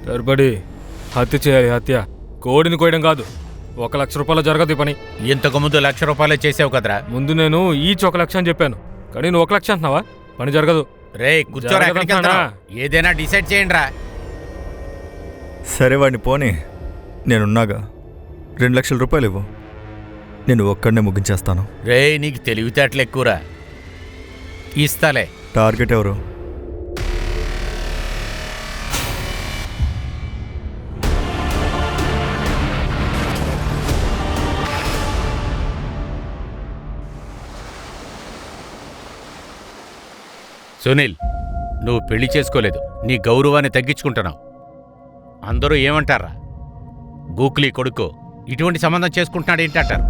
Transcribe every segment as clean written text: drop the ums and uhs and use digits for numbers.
సరిపడి హత్య చేయాలి. హత్య కోడిని కోయడం కాదు. 1 లక్ష రూపాయలు జరగదు ఈ పని. ఇంతకు ముందు 1 లక్ష రూపాయలే చేసావు కదరా. ముందు నేను ఈచ్ 1 లక్ష అని చెప్పాను, కానీ నువ్వు 1 లక్ష అంటున్నావా? పని జరగదు. రే కూర్చోరా, ఏదైనా డిసైడ్ చేయండి రా. సరే వాడిని పోనీ, నేనున్నాగా. 2 లక్షల రూపాయలు ఇవ్వు, నేను ఒక్కడనే ముగించేస్తాను. రే నీకు తెలివితేటలు ఎక్కువరా. ఇస్తాలే. టార్గెట్ ఎవరు? సునీల్, నువ్వు పెళ్లి చేసుకోలేదు, నీ గౌరవాన్ని తగ్గించుకుంటున్నావు. అందరూ ఏమంటారా? గోకులీ కొడుకు ఇటువంటి సంబంధం చేసుకుంటున్నాడు ఏంటంటారు?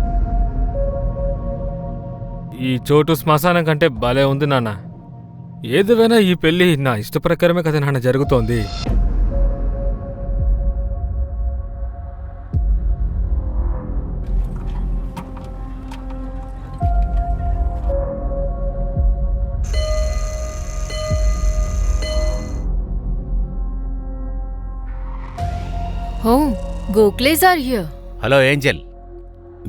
ఈ చోటు శ్మశానం కంటే భలే ఉంది నాన్న. ఏదేమైనా ఈ పెళ్లి నా ఇష్ట ప్రకారమే కదా నాన్న జరుగుతోంది. Oh, Gokhles are here. Hello Angel,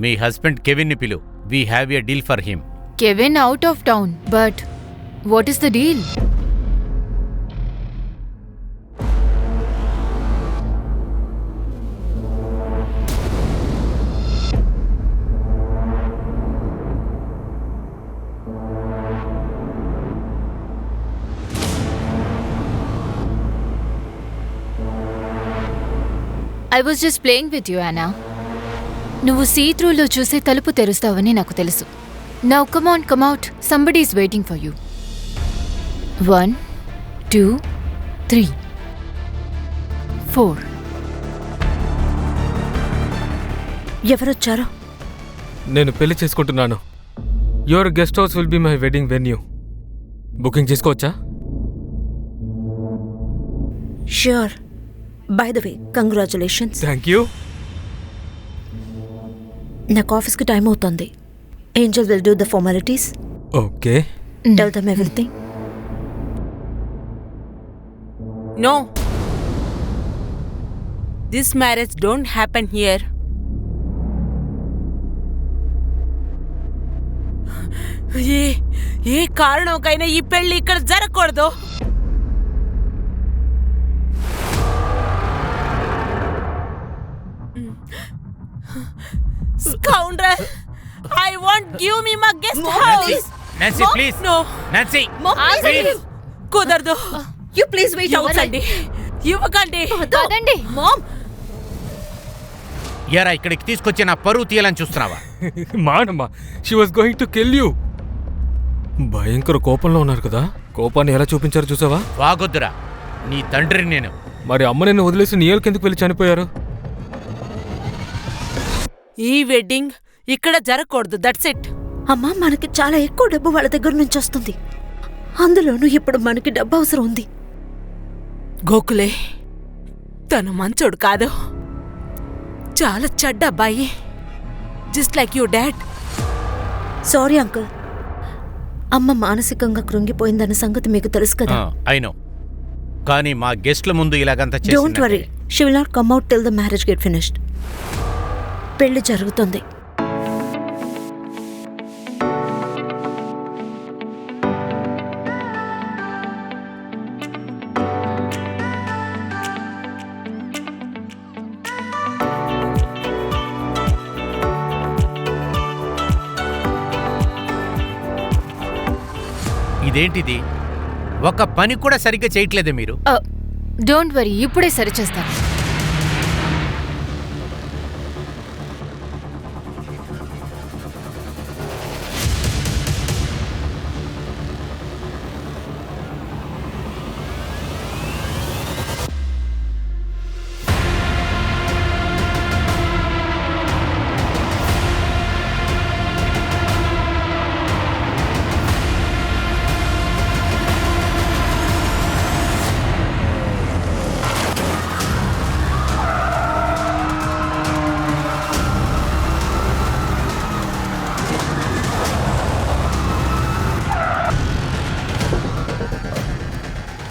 మీ హస్బెండ్ కెవిన్ని పిలు. We have a deal for him. Kevin out of town, but what is the deal? I was just playing with you, Anna. నువ్వు సీ త్రూలో చూసే తలుపు తెరుస్తావని నాకు తెలుసు. Now come on, come out. Somebody is waiting for you. 1, 2, 3, 4. ఎవరొచ్చారో? నేను పెళ్లి చేసుకుంటున్నాను. Your guest house will be my wedding venue. Booking చేసుకోవచ్చా? Sure. By the way, congratulations. Thank you. నాకు ఆఫీస్కి టైం అవుతుంది. Angel will do the formalities. Okay. Tell them everything. No. This marriage don't happen here. ఏ కారణంకైనా ఈ పెళ్లి ఇక్కడ జరగకూడదు. Scoundrel! I won't give me my guest house. Nancy please. No. Nancy please. కుదరదు. You please wait outside. ఇవ్వకండి. కాదండి. Mom. యారా ఇక్కడికి తీసుకొచ్చి నా పరువు తీయాలని చూస్తున్నావా? మానమ్మా, she was going to kill you. భయంకర కోపంలో ఉన్నారు కదా. కోపాన్ని ఎలా చూపించారు చూసావా? వాగొద్దురా, నీ తండ్రిని నేను. మరి అమ్మ నిన్ను వదిలేసి నీ కిందకు వెళ్ళి చనిపోయారు. ఈ వెడ్డింగ్ ఇక్కడ జరగకూడదు. That's it. అమ్మా, మనకి చాలా ఎక్కువ డబ్బు వాళ్ళ దగ్గర నుంచి వస్తుంది. అందులోనూ ఇప్పుడు మనకి డబ్బు అవసరం ఉంది. గోకులే తను మంచోడు కాదు, చాలా చెడ్డ అబ్బాయి. Just like your dad. Sorry uncle. అమ్మ మానసికంగా కృంగిపోయిందన్న సంగతి మీకు తెలుసు కదా. ఐ నో, కానీ మా గెస్ట్ల ముందు ఇలాగంతా don't worry, she will not come out till the marriage get finished. పెళ్లి జరుగుతుంది. ఇదేంటిది? ఒక పని కూడా సరిగ్గా చేయట్లేదే మీరు. డోంట్ వరీ, ఇప్పుడే సరిచేస్తాను.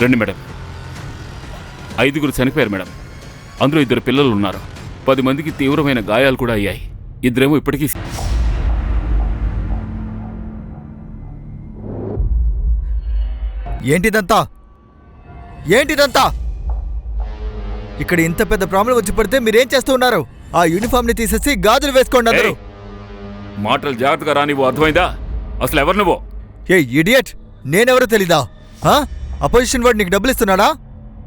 రండి మేడం. 5 చనిపోయారు మేడం. అందులో 2 పిల్లలు ఉన్నారు. 10 మందికి తీవ్రమైన గాయాలు కూడా అయ్యాయి. ఇద్దరేమో ఇప్పటికీ ఏంటిదంతా ఏంటిదంతా ఇక్కడ ఇంత పెద్ద ప్రాబ్లం వచ్చి పడితే మీరేం చేస్తూ ఉన్నారు? ఆ యూనిఫామ్ ని తీసేసి గాజులు వేసుకోండి అందరూ. మాటలు జాగ్రత్తగా రానివ్వు, అర్థమైందా? అసలు ఎవరు నువ్వు? ఏ ఇడియట్, నేనెవరో తెలీదా? అపోజిషన్ వాడు నీకు డబ్బులు ఇస్తున్నాడా?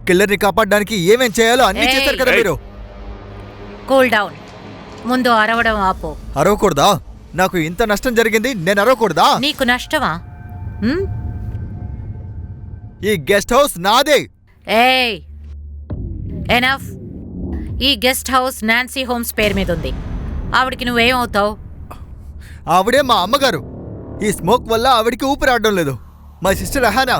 కిల్లర్ని కాపాడడానికి ఏమేం చేయాలో అన్ని చేశారు కదా మీరు. Cool down. ముందు అరవడం ఆపు. అరవకూడదా? నాకు ఇంత నష్టం జరిగింది, నేను అరవకూడదా? నీకు నష్టమా? ఈ గెస్ట్ హౌస్ నాదే. ఏయ్, ఎనఫ్. ఈ గెస్ట్ హౌస్ నాన్సీ హోమ్స్ పేరు మీద ఉంది. ఆవిడికి నువ్వేమవుతావు? ఆవిడే మా అమ్మగారు. ఈ స్మోక్ వల్ల ఆవిడికి ఊపిరాడడం లేదు. My sister Ahana,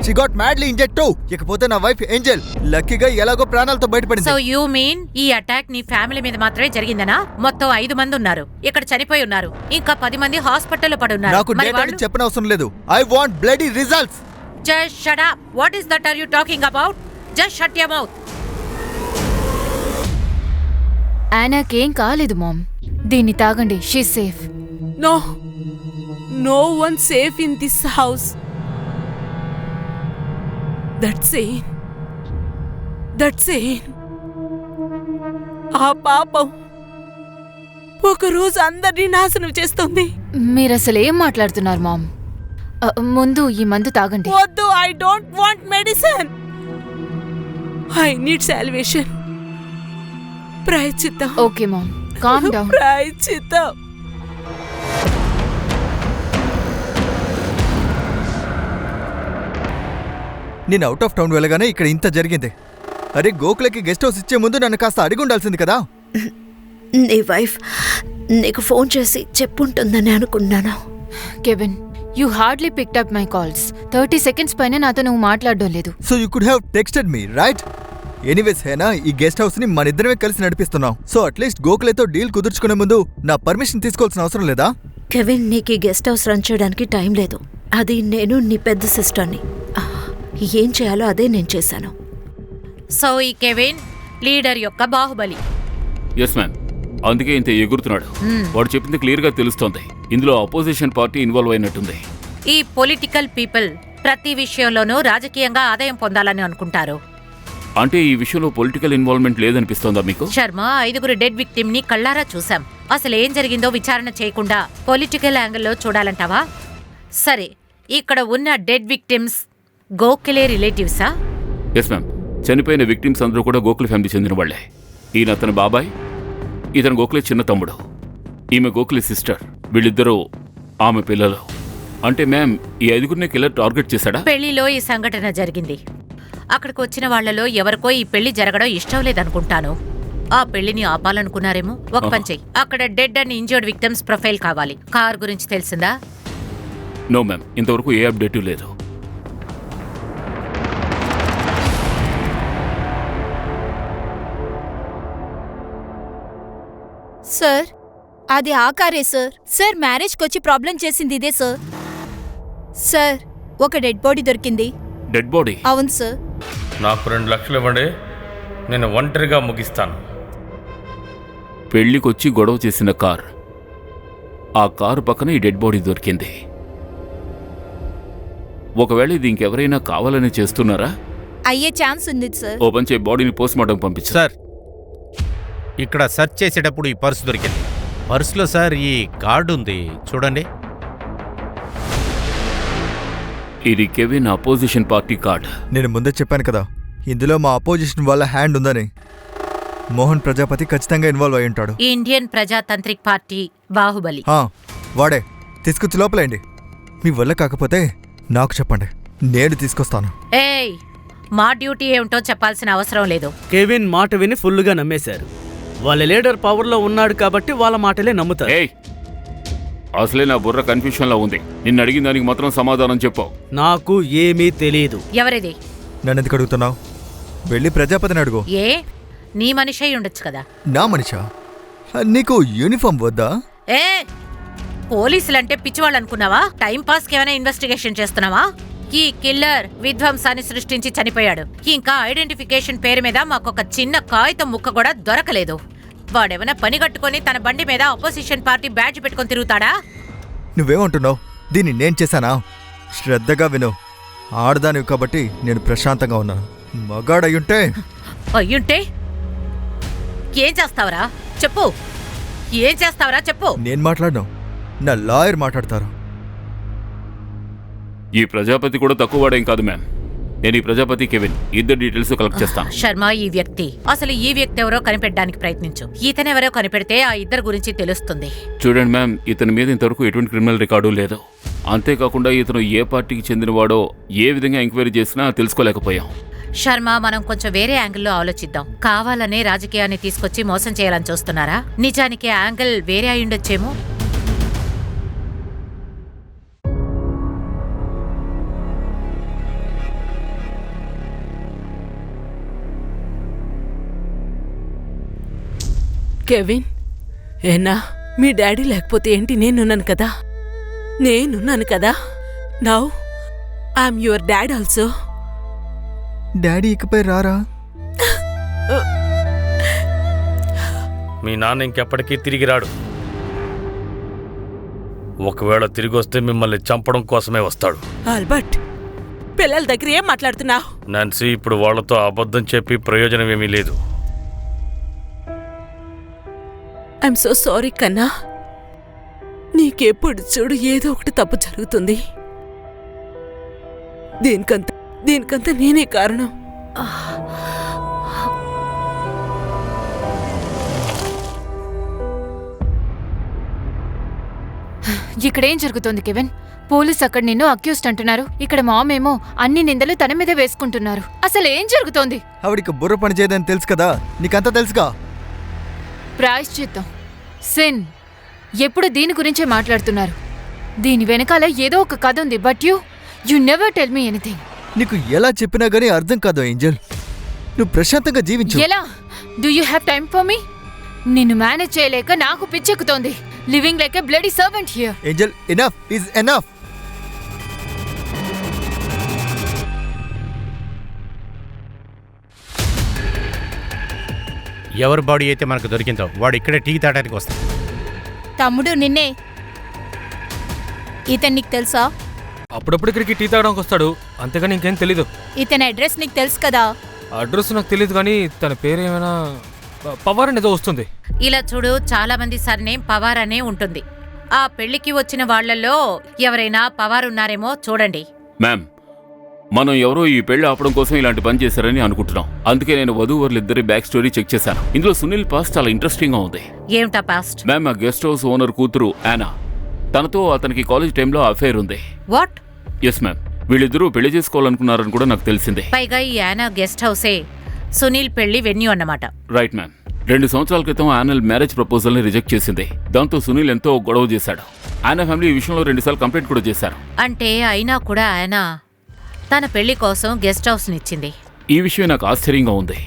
she got madly inject to. ఇకపోతే నా వైఫ్ ఏంజెల్ లక్కీగా ఎలాగో ప్రాణాలతో బయటపడింది. సో యూ మీన్ ఈ అటాక్ నీ ఫ్యామిలీ మీద మాత్రమే జరిగిందనా? మొత్తం 5 మంది ఉన్నారు, ఇక్కడ చనిపోయి ఉన్నారు. ఇంకా 10 మంది హాస్పిటల్లో పడి ఉన్నారు. నాకు డేటా చెప్పనవసరం లేదు. I want bloody results. Just shut up. What is that are you talking about? Just shut your mouth. యానాకేం కాలేదు మామ్. దీన్ని తాగండి, she safe. No one safe in this house. That's it. ఆ పాపం ఒకరోజు అందరినీ నాశనం చేస్తుంది. మీరసలు ఏం మాట్లాడుతున్నారు మామ్? ముందు ఈ మందు తాగండి. వద్దు, I don't want medicine. I need salvation. ప్రాయశ్చిత్తం. Okay ma'am, calm down. ప్రాయశ్చిత్తం. నేను అవుట్ ఆఫ్ టౌన్ వెళ్ళగానే ఇక్కడ ఇంత జరిగింది. అరే, గోకులకి గెస్ట్ హౌస్ ఇచ్చే ముందు నన్ను కాస్త అడిగి ఉండాల్సింది కదా. నీ వైఫ్ నీకు ఫోన్ చేసి చెప్పుంటుందని అనుకున్నాను. Kevin, you hardly picked up my calls. 30 seconds పైన నాతో నువ్వు మాట్లాడడం లేదు. So you could have texted me, right? Anyways Hannah, ఈ గెస్ట్ హౌస్ ని మనిద్దరమే కలిసి నడిపిస్తున్నాం. సో అట్లీస్ట్ గోకులతో డీల్ కుదుర్చుకునే ముందు నా పర్మిషన్ తీసుకోవాల్సిన అవసరం లేదా? కెవిన్, నీకు ఈ గెస్ట్ హౌస్ రన్ చేయడానికి టైం లేదు. అది నేను నీ పెద్ద సిస్టర్ని. ఏం చేయాలో అదే నేను చేశాను. సో ఈ కెవిన్ లీడర్ యొక్క బాహుబలి. ఎస్ మ్యామ్, అందుకే ఇంత ఎగురుతున్నాడు. వాడు చెప్పింది క్లియర్గా తెలుస్తోంది. ఇందులో అపోజిషన్ పార్టీ ఇన్వాల్వ్ అయినట్టుంది. ఈ పొలిటికల్ పీపుల్ ప్రతి విషయంలోనూ రాజకీయంగా ఆదాయం పొందాలని అనుకుంటారు. అంటే ఈ విషయంలో పొలిటికల్ ఇన్వాల్వ్మెంట్ లేదనిపిస్తోందా మీకు? శర్మ, 5 డెడ్ విక్టిమ్ ని కళ్ళారా చూసాం. అసలు ఏం జరిగిందో విచారణ చేయకుండా పొలిటికల్ యాంగిల్లో చూడాలంటావా? సరే, ఇక్కడ ఉన్న డెడ్ విక్టిమ్స్ గోఖలే రిలేటివ్సా? ఎస్ మ్యామ్, చనిపోయిన విక్టిమ్స్ అందరూ కూడా గోఖలే ఫ్యామిలీ చెందిన వాళ్లే. ఈయన అతని బాబాయ్, ఇతను గోఖలే చిన్న తమ్ముడు, ఈమె గోఖలే సిస్టర్. వీళ్ళిద్దరూ ఆమె పిల్లలు. అంటే మ్యామ్, ఈ 5గురిని కిల్లర్ టార్గెట్ చేశాడా? పెళ్లిలో ఈ సంఘటన జరిగింది. అక్కడికి వచ్చిన వాళ్లలో ఎవరికో ఈ పెళ్లి జరగడం ఇష్టం లేదనుకుంటాను. ఆ పెళ్లిని ఆపాలనుకున్నారేమో. ఒక పని చెయ్యి, అక్కడ dead and injured victims profile కావాలి. కార్ గురించి తెలిసిందా? నో మ్యామ్, ఇంతవరకు ఏ అప్డేట్ లేదు. సార్, అది ఆ కారే సార్. సార్, మ్యారేజ్కి వచ్చి ప్రాబ్లం చేసింది ఇదే సార్. సార్, ఒక డెడ్ బాడీ దొరికింది. Dead body? అవును సార్. నాకు 2 లక్షలు ఇవ్వండి, నేను ఒంటరిగా ముగిస్తాను. పెళ్లికొచ్చి గొడవ చేసిన కార్, ఆ కారు పక్కన ఈ డెడ్ బాడీ దొరికింది. ఒకవేళ ఇది ఇంకెవరైనా కావాలని చేస్తున్నారా? అయ్యే ఛాన్స్ ఉంది సార్. ఓ పంచే బాడీని పోస్ట్ మార్టం పంపించు. సార్, ఇక్కడ సెర్చ్ చేసేటప్పుడు ఈ పర్సు దొరికింది. పర్సులో సార్ ఈ కార్డు ఉంది, చూడండి. ఇది కెవిన్ అపోజిషన్ పార్టీ కార్డ్. నేను ముందే చెప్పాను కదా, ఇందులో మా అపోజిషన్ వాళ్ళ హ్యాండ్ ఉందని. మోహన్ ప్రజాపతి ఖచ్చితంగా ఇన్వాల్వ్ అయి ఉంటాడు. Indian Prajatantrik party Bahubali. వాడే. తీసుకొచ్చి లోపలేండి. మీ వల్ల కాకపోతే నాకు చెప్పండి, నేను తీసుకొస్తాను. ఏయ్, మా డ్యూటీ ఏమిటో చెప్పాల్సిన అవసరం లేదు. కెవిన్ మాట విని ఫుల్లుగా నమ్మేశారు. వాళ్ళ లీడర్ పవర్లో ఉన్నాడు కాబట్టి వాళ్ళ మాటలే నమ్ముతారు. ఏయ్, అసలే నా బుర్ర కన్ఫ్యూషన్లో ఉంది. నిన్ను అడిగిన దానికి మాత్రం సమాధానం చెప్పావు. నాకు ఏమీ తెలియదు. ఎవరిది? నన్ను ఎందుకు అడుగుతున్నావు? వెళ్ళి ప్రజాపతిని అడుగు. ఏ, నీ మనిషి ఉండొచ్చు కదా. నా మనిషా? నీకు యూనిఫామ్ వద్దా? ఏ, పోలీసులంటే పిచ్చివాళ్ళు అనుకున్నావా? టైం పాస్కి ఏమైనా ఇన్వెస్టిగేషన్ చేస్తున్నావా? ఈ కిల్లర్ విధ్వంసాన్ని సృష్టించి చనిపోయాడు. ఇంకా ఐడెంటిఫికేషన్ పేరు మీద మాకొక చిన్న కాగితం ముక్క కూడా దొరకలేదు. వాడేమైనా పని కట్టుకుని తన బండి మీద అపోజిషన్ పార్టీ బ్యాడ్జ్ పెట్టుకొని తిరుగుతాడా? నువ్వేమంటున్నావు? దీన్ని నేను చేశానా? శ్రద్ధగా విను. ఆడదానివి కాబట్టి నేను ప్రశాంతంగా ఉన్నాను. మగాడయ్యుంటే అయ్యుంటే ఏం చేస్తావరా చెప్పు? ఏం చేస్తావరా చెప్పు? నేను మాట్లాడను, నా లాయర్ మాట్లాడతారు. ఈ ప్రజాపతి కూడా తక్కువ వాడేం కాదు మ్యామ్. నేను ఈ ప్రజాపతి కెవిన్ ఇద్దరు డీటెయిల్స్ కలెక్ట్ చేస్తాను. శర్మ, ఈ వ్యక్తి ఎవరో కనిపెట్టడానికి ప్రయత్నించు. ఇతనెవరో కనిపెడితే ఆ ఇద్దరు గురించి తెలుస్తుంది. చూడండి మ్యామ్, ఇతని మీద ఇంతవరకు ఎటువంటి క్రిమినల్ రికార్డు లేదు. అంతేకాకుండా ఇతను ఏ పార్టీకి చెందినవాడో ఏ విధంగా ఎంక్వైరీ చేసినా తెలుసుకోలేకపోయాం. శర్మ, మనం కొంచెం వేరే యాంగిల్లో ఆలోచిద్దాం. కావాలనే రాజకీయాన్ని తీసుకొచ్చి మోసం చేయాలని చూస్తున్నారా? నిజానికి యాంగిల్ వేరే అయ్యుండొచ్చేమో. కెవిన్, ఏనా మీ డాడీ లేకపోతే ఏంటి? నేనున్నాను కదా. Now I'm your dad also. Daddy ఇకపై రారా? మీ నాన్న ఇంకెప్పటికీ తిరిగి రాడు. ఒకవేళ తిరిగి వస్తే మిమ్మల్ని చంపడం కోసమే వస్తాడు. ఆల్బర్ట్, పిల్లల దగ్గర ఏం మాట్లాడుతున్నావు? నాన్సీ, ఇప్పుడు వాళ్లతో అబద్ధం చెప్పి ప్రయోజనం ఏమీ లేదు. ఐఎమ్ సో సారీ కన్నా. నీకెప్పుడు చూడు ఏదో ఒకటి తప్పు జరుగుతుంది. దీనికంతా నేనే కారణం. ఇక్కడేం జరుగుతోంది కెవిన్? పోలీస్ అక్కడ నిన్ను అక్యూస్డ్ అంటున్నారు. ఇక్కడ మామేమో అన్ని నిందలు తన మీద వేసుకుంటున్నారు. అసలు ఏం జరుగుతోంది? ఆవిడికి బుర్ర పని చేయదని తెలుసు కదా, నీకంతా తెలుసుగా. ప్రాయశ్చిత్తం, సిన్, ఎప్పుడు దీని గురించే మాట్లాడుతున్నారు. దీని వెనకాల ఏదో ఒక కథ ఉంది. But you never tell me anything. నీకు ఎలా చెప్పినా గానీ అర్థం కాదు ఏంజల్. నువ్వు ప్రశాంతంగా జీవించు. ఎలా? Do you have time for me? నిన్ను మేనేజ్ చేయలేక నాకు పిచ్చెక్కుతోంది. Living like a bloody servant here. Angel, enough is enough. ఎవరి బాడీ అయితే మనకు దొరికిందో వాడు ఇక్కడే టీ తాగడానికి వస్తాడు. తమ్ముడు, నిన్నే. ఇతను నీకు తెలుసా? అప్పుడప్పుడు ఇక్కడికి టీ తాగడానికి వస్తాడు, అంతేగాని ఇంకేం తెలీదు. ఇతని అడ్రస్ నీకు తెలుసు కదా? అడ్రస్ నాకు తెలియదు, కానీ తన పేరు ఏమైనా పవార్ అనేదో వస్తుంది. ఇలా చూడు, చాలా మంది సర్నేమ్ పవార్ అనే ఉంటుంది. ఆ పెళ్లికి వచ్చిన వాళ్లలో ఎవరైనా పవార్ ఉన్నారేమో చూడండి. మ్యామ్, మనం ఎవరో ఈ పెళ్లి ఆపడం కోసం ఇలాంటి పని చేశారని అనుకుంటున్నాం. అందుకే నేను వధూవరులిద్దరి బ్యాక్ స్టోరీ చెక్ చేశాను. ఇందులో సునీల్ పాస్ట్ చాలా ఇంట్రెస్టింగ్ గా ఉంది. ఏమిటా పాస్ట్? మ్యామ్, ఆ గెస్ట్ హౌస్ ఓనర్ కూతురు యానా, తనతో అతనికి కాలేజ్ టైంలో అఫైర్ ఉంది. వాట్? ఎస్ మ్యామ్, వీళ్ళిద్దరూ పెళ్లి చేసుకోవాలనుకున్నారని కూడా నాకు తెలిసిందే. పైగా ఈ యానా గెస్ట్ హౌసే సునీల్ పెళ్లి వెన్యూ అన్నమాట. Right ma'am. 2 సంవత్సరాల క్రితం యానల్ మ్యారేజ్ ప్రపోజల్ ని రిజెక్ట్ చేసింది. దాంతో సునీల్ ఎంతో గొడవ చేశాడు. యానా ఫ్యామిలీ ఈ విషయంలో 2 సార్లు కంప్లైంట్ కూడా చేశారు. అంటే అయినా కూడా యానా తన పెళ్లి కోసం గెస్ట్ హౌస్ నిచ్చింది. ఈ విషయం నాకు ఆశ్చర్యంగా ఉంది.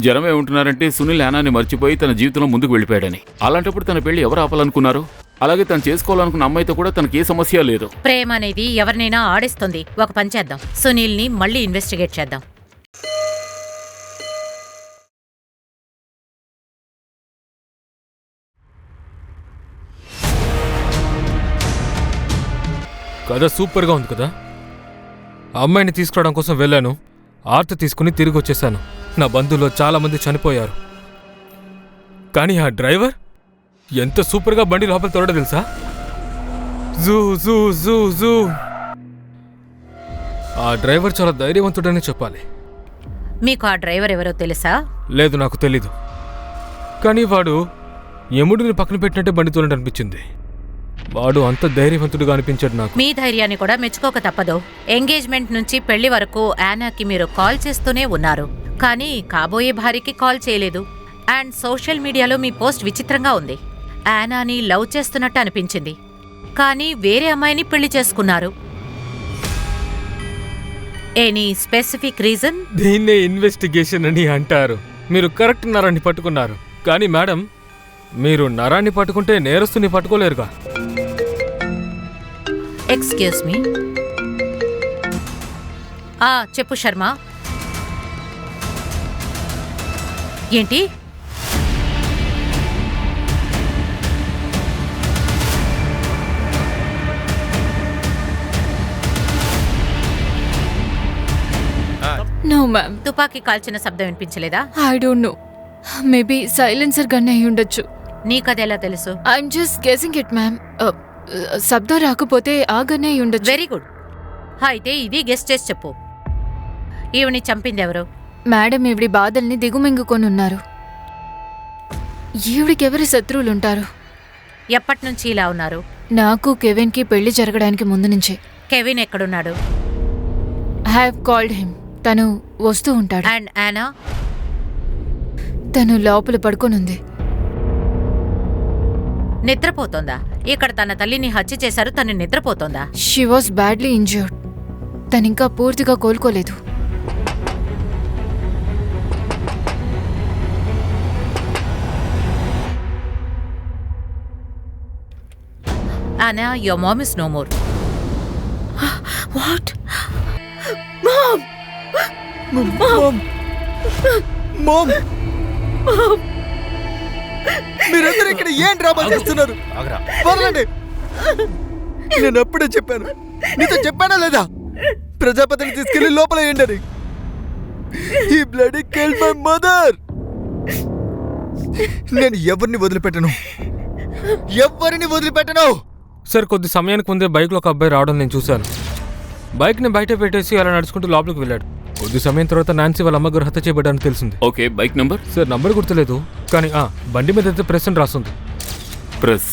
జనం ఏమంటున్నారంటే సునీల్ యానాని మర్చిపోయి తన జీవితంలో ముందుకు వెళ్ళిపోయాడని. అలాంటప్పుడు తన పెళ్లి ఎవరు ఆపాలనుకున్నారు? అలాగే తను చేసుకోవాలనుకున్న అమ్మాయితో కూడా తనకి ఏ సమస్య లేదు. ప్రేమ అనేది ఎవరినైనా ఆడిస్తుంది. ఒక పని చేద్దాం, సునీల్ ని మళ్ళీ ఇన్వెస్టిగేట్ చేద్దాం. కథ సూపర్గా ఉంది కదా. ఆ అమ్మాయిని తీసుకురావడం కోసం వెళ్ళాను. ఆర్త తీసుకుని తిరిగి వచ్చేసాను. నా బంధువుల్లో చాలామంది చనిపోయారు. కానీ ఆ డ్రైవర్ ఎంత సూపర్గా బండి లోపల తోడో తెలుసా? Zoo zoo zoo zoo. ఆ డ్రైవర్ చాలా ధైర్యవంతుడని చెప్పాలి. మీకు ఆ డ్రైవర్ ఎవరో తెలుసా? లేదు, నాకు తెలీదు. కానీ వాడు యముడిని పక్కన పెట్టినట్టే బండి తోలడం అనిపించింది. వాడు అంత ధైర్యవంతుడుగా అనిపించాడు నాకు. మీ ధైర్యాన్ని కూడా మెచ్చుకోక తప్పదు. ఎంగేజ్మెంట్ నుంచి పెళ్లి వరకు యానాకి మీరు కాల్ చేస్తూనే ఉన్నారు, కానీ కాబోయే భార్యకి కాల్ చేయలేదు. అండ్ సోషల్ మీడియాలో మీ పోస్ట్ విచిత్రంగా ఉంది. యానాని లవ్ చేస్తున్నట్టు అనిపించింది, కానీ వేరే అమ్మాయిని పెళ్లి చేసుకున్నారు. Any specific reason? దీన్నే ఇన్వెస్టిగేషన్ అని అంటారు. మీరు కరెక్ట్ నరాన్ని పట్టుకున్నారు. కానీ మేడం, మీరు నరాన్ని పట్టుకుంటే నేరస్తుని పట్టుకోలేరుగా. ఎక్స్క్యూజ్ మీ, చెప్పు శర్మ. ఏంటి? No ma'am. తుపాకీ కాల్చిన శబ్దం వినిపించలేదా? I don't know. Maybe silencer gun అయి ఉండొచ్చు. నీకదెలా తెలుసు? I'm just guessing it ma'am. శబ్దం రాకపోతే ఆ గన్ అయి ఉండొచ్చు. Very good. అయితే ఇది గెస్ట్ చేసి చెప్పు. ఈవిని చంపింది ఎవరు? మేడం ఈవిడి బాధల్ని దిగుమింగుకొని ఉన్నారు. ఈవిడికెవరి శత్రువులుంటారు? ఎప్పటి నుంచి ఇలా ఉన్నారు? నాకు కెవిన్కి పెళ్లి జరగడానికి ముందు నుంచే. కెవిన్ ఎక్కడున్నాడు? Have called him. తను వస్తూ ఉంటాడు. అండ్ యానా? తను లోపల పడుకొనుంది. నిద్రపోతోందా? ఇక్కడ తన తల్లిని హత్య చేశారు, తను నిద్రపోతోందా? She was badly injured. తనింకా పూర్తిగా కోలుకోలేదు. Anna, your mom is no more. What? Mom! Mom! Mom! మీరందరూ ఇక్కడ ఏం డ్రామా చేస్తున్నారు? వదలండి. నేను అప్పుడే చెప్పాను. నీతో చెప్పానా లేదా? ప్రజాపతిని తీసుకెళ్లి లోపల ఏంటని. ఈ బ్లడీ కిల్ మై మదర్. నేను ఎవరిని వదిలిపెట్టను. సార్, కొద్ది సమయానికి ముందే బైక్లో ఒక అబ్బాయి రావడం నేను చూశాను. బైక్ని బయట పెట్టేసి అలా నడుచుకుంటూ లోపలికి వెళ్ళాడు. కొద్ది సమయం తర్వాత నాన్సీ వాళ్ళ అమ్మగారు హత్య చేయబడ్డారని తెలిసింది. Okay, bike number? Sir, number గుర్తులేదు, కానీ బండి మీద అయితే ప్రెస్ అని రాస్తుంది. ప్రెస్.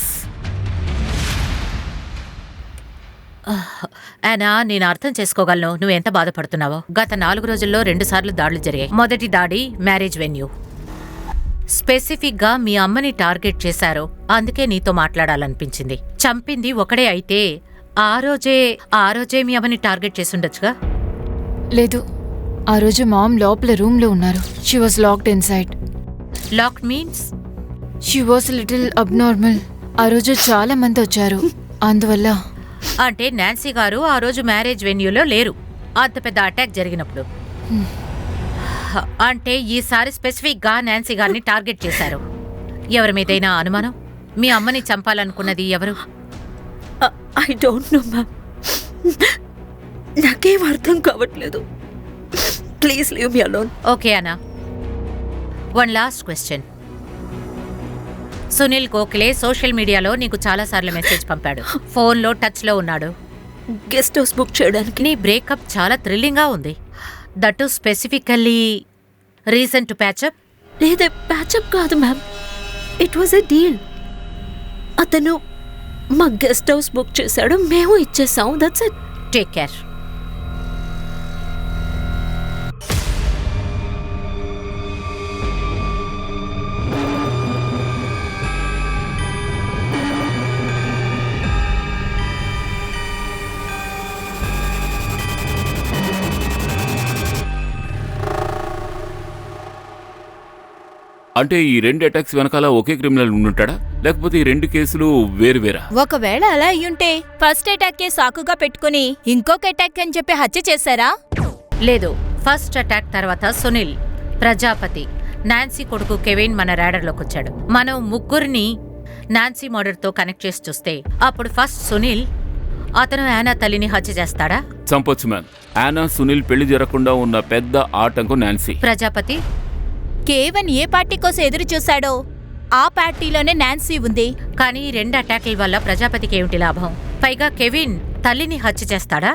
యానా, నేను అర్థం చేసుకోగలను నువ్వు ఎంత బాధపడుతున్నావో. గత 4 రోజుల్లో 2 సార్లు దాడులు జరిగాయి. మొదటి దాడి మ్యారేజ్ వెన్యూ. స్పెసిఫిక్గా మీ అమ్మని టార్గెట్ చేశారు, అందుకే నీతో మాట్లాడాలనిపించింది. చంపింది ఒకడే అయితే ఆ రోజే మీ అమ్మని టార్గెట్ చేసుండొచ్చుగా? లేదు, ఆ రోజు మామ్ లోపల రూమ్లో ఉన్నారు. She was locked inside. Locked means? She was little abnormal. ఆ రోజు చాలా మంది వచ్చారు, అందువల్ల. అంటే నాన్సీ గారు ఆ రోజు మ్యారేజ్ వెన్యూలో లేరు అంత పెద్ద అటాక్ జరిగినప్పుడు. అంటే ఈసారి స్పెసిఫిక్గా నాన్సీ గారిని టార్గెట్ చేశారు. ఎవరి మీదైనా అనుమానం? మీ అమ్మని చంపాలనుకున్నది ఎవరు? I don't know ma'am. నాకేం అర్థం కావట్లేదు. Please leave me alone. Okay Anna, one last question. Sunil Gokhale social మీడియాలో నీకు చాలాసార్లు మెసేజ్ పంపాడు. ఫోన్లో టచ్లో ఉన్నాడు. గెస్ట్ హౌస్ బుక్ చేయడానికి. నీ బ్రేకప్ చాలా థ్రిల్లింగ్గా ఉంది. That too specifically reason to patch up? లేదే, ప్యాచప్ కాదు ma'am. It was a deal. అతను మా గెస్ట్ హౌస్ బుక్ చేశాడు, మేము ఇచ్చేసాం. That's it. Take care. అంటే ఈ 2 అటాక్స్ వెనకాల ఒకే క్రిమినల్ ఉండుంటాడా, లేకపోతే ఈ 2 కేసులు వేరువేరా? ఒకవేళ అలా అయ్యుంటే ఫస్ట్ అటాక్ కే సాకుగా పెట్టుకుని ఇంకొక అటాక్ అని చెప్పి హత్య చేశారా? లేదు, ఫస్ట్ అటాక్ తర్వాత సునీల్, ప్రజాపతి, నాన్సీ కొడుకు కెవిన్ మన రాడర్లోకి వచ్చాడు. మనం ముగ్గురిని నాన్సీ మర్డర్తో కనెక్ట్ చేసి చూస్తే అప్పుడు ఫస్ట్ సునీల్, అతను యానా తల్లిని హత్య చేస్తాడా? చంపొచ్చు మ్యామ్. యానా, సునీల్ పెళ్లి జరగకుండా ఉన్న పెద్ద ఆటంకం నాన్సీ. ప్రజాపతి కేవన్ ఏ పార్టీ కోసం ఎదురు చూశాడో ఆ పార్టీలోనే నాన్సీ ఉంది. కానీ 2 అటాక్ల వల్ల ప్రజాపతికి ఏమిటి లాభం? పైగా కెవిన్ తల్లిని హత్య చేస్తాడా?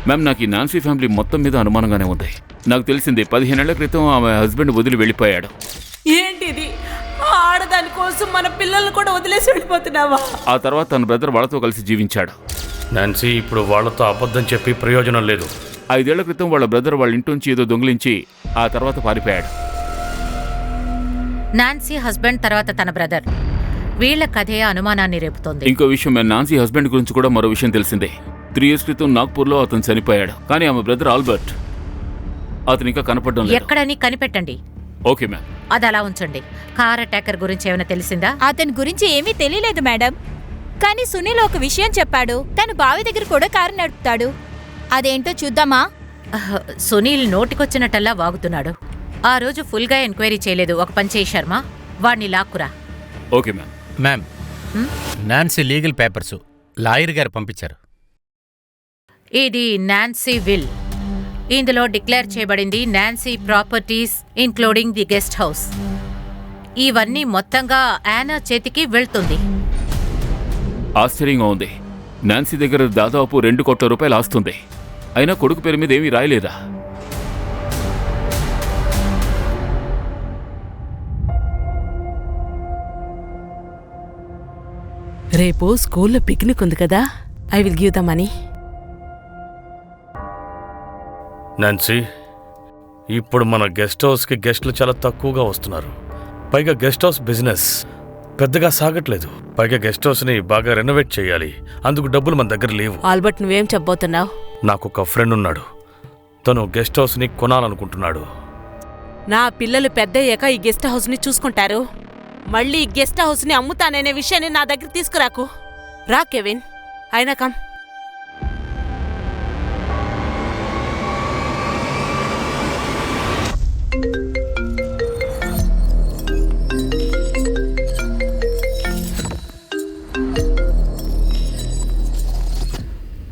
మ్యామ్, నాకు ఈ నాన్సీ ఫ్యామిలీ మొత్తం మీద అనుమానంగానే ఉంది. నాకు తెలిసింది 15 ఏళ్ల క్రితం ఆమె హస్బెండ్ వదిలి వెళ్ళిపోయాడు. ఏంటిది? ఆడదాని కోసం మన పిల్లల్ని కూడా వదిలేసి వెళ్ళిపోతున్నావా? ఆ తర్వాత తన బ్రదర్ వాళ్ళతో కలిసి జీవించాడు. నాన్సీ ఇప్పుడు వాళ్ళతో అబద్ధం చెప్పి ప్రయోజనం లేదు. 5 ఏళ్ల క్రితం వాళ్ళ బ్రదర్ వాళ్ళ ఇంటి ఏదో దొంగిలించి ఆ తర్వాత పారిపోయాడు. నాన్సీ హస్బెండ్ తర్వాత తన బ్రదర్, వీళ్ల కథే అనుమానాన్ని రేపుతోంది. ఇంకో విషయం, నాన్సీ హస్బెండ్ గురించి కూడా మరో విషయం తెలిసిందే. 3 years క్రితం నాగ్పూర్లో అతను చనిపోయాడు. కానీ ఆమె బ్రదర్ ఆల్బర్ట్, అతను ఇంకా కనపడడం లేదు. ఎక్కడని కనిపెట్టండి. Okay ma'am. అది అలా ఉంచండి. కార్ అటాకర్ గురించి ఏమైనా తెలిసిందా? అతని గురించి ఏమీ తెలియలేదు మేడం. కానీ సునీల్ ఒక విషయం చెప్పాడు, తను బావి దగ్గర కూడా కారు నడుపుతాడు. అదేంటో చూద్దామా? సునీల్ నోటికొచ్చినట్టల్లా వాగుతున్నాడు. ఆ రోజు ఫుల్గా ఎంక్వైరీ చేయలేదు. ఒక పని చేయి శర్మ, వాడిని లాక్కురా. Okay ma'am. Ma'am, Nancy legal papers lawyer గారు పంపించారు. ఇది నాన్సీ విల్. ఇందులో డిక్లేర్ చేయబడింది Nancy properties including the guest house. ఇవన్నీ మొత్తంగా యానా చేతికి వెళ్తుంది. ఆశ్చర్యంగా ఉంది. నాన్సీ దగ్గర దాదాపు 2 కోట్ల రూపాయలు ఆస్తుంది. అయినా కొడుకు పేరు మీద ఏమీ రాయలేదా? రేపు స్కూల్లో పిక్నిక్ ఉంది కదా, I will give the money. Nancy, ఇప్పుడు మన గెస్ట్ హౌస్కి గెస్ట్లు చాలా తక్కువగా వస్తున్నారు. పైగా గెస్ట్ హౌస్ బిజినెస్ పెద్దగా సాగట్లేదు. పైగా గెస్ట్ హౌస్ని బాగా రెనోవేట్ చేయాలి. అందుకు డబ్బులు మన దగ్గర లేవు. ఆల్బర్ట్, నువ్వేం చెప్పబోతున్నావు? నాకు ఒక ఫ్రెండ్ ఉన్నాడు. తను గెస్ట్ హౌస్ని కొనాలనుకుంటున్నాడు. నా పిల్లలు పెద్దయ్యాక ఈ గెస్ట్ హౌస్ని చూసుకుంటారు. మళ్ళీ ఈ గెస్ట్ హౌస్ని అమ్ముతాననే విషయాన్ని నా దగ్గర తీసుకురాకు. రా కెవిన్, అయినా come.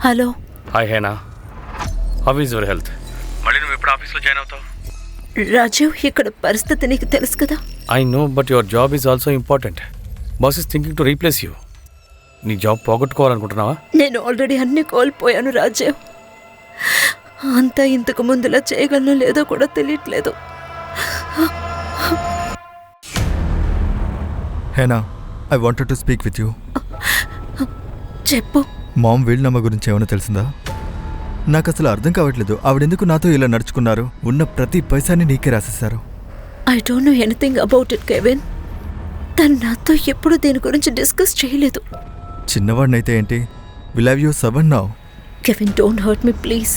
Hello. Hi Hannah, how is your health? మళ్ళీ నువ్వు ఎప్పుడు ఆఫీస్లో జాయిన్ అవుతావు? రాజీవ్, ఇక్కడ పరిస్థితి నీకు తెలుసు కదా. I know, but your job is also important. Boss is thinking to replace you. నీ జాబ్ పోగొట్టుకోవాలనుకుంటున్నావా? నేను ఆల్రెడీ అన్ని కోల్పోయాను రాజీవ్. అంతా ఇంతకు ముందులా చేయగలనో లేదో కూడా తెలియట్లేదు. Hannah, I wanted to speak with you. చెప్పు. మామ్ వీళ్ళనమ్మ గురించి ఏమైనా తెలిసిందా? నాకు అసలు అర్థం కావట్లేదు. ఆవిడెందుకు నాతో ఇలా నడుచుకున్నారు? ఉన్న ప్రతి పైసాని నీకే రాసేశారు. I don't know anything about it Kevin. తను నాతో ఎప్పుడు దీని గురించి డిస్కస్ చేయలేదు. చిన్నవాడినైతే ఏంటి? Will have you sworn now. Kevin, don't hurt me please.